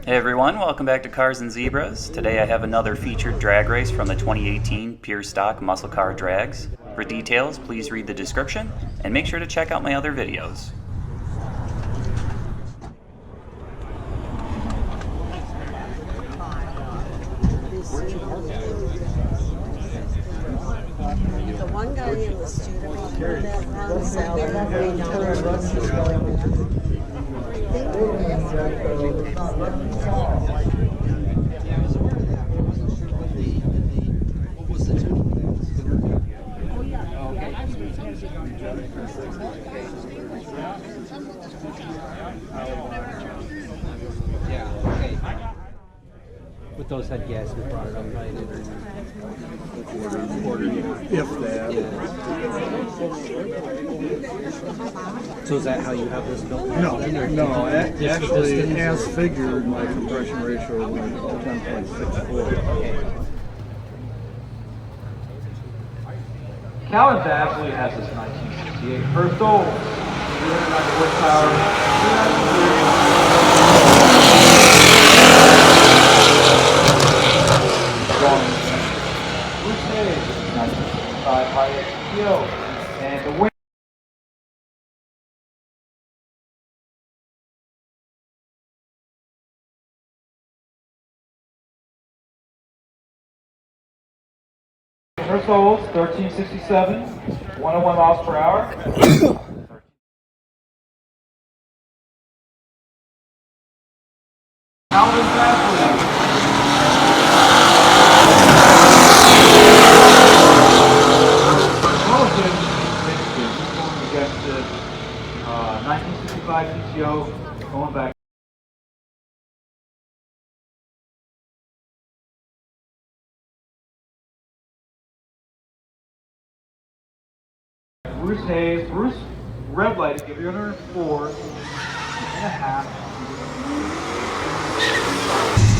Hey everyone, welcome back to Cars and Zebras. Today I have another featured drag race from the 2018 Pure Stock Muscle Car Drags. For details, please read the description and make sure to check out my other videos. The one guy in the studio that runs With those head gas, we brought it up right in. If that. Yeah. So is that how you have this built? No, actually, as figured, my compression ratio was 10.64. Calvin Basley has this 1968 Hurst Olds, 390 horsepower, 1965 GTO, and the win. Hurst Olds, 1367, 101 miles per hour. Calvin Basley. Against the 1965 GTO, going back. Bruce Hayes, Bruce, red light, give you 104.5.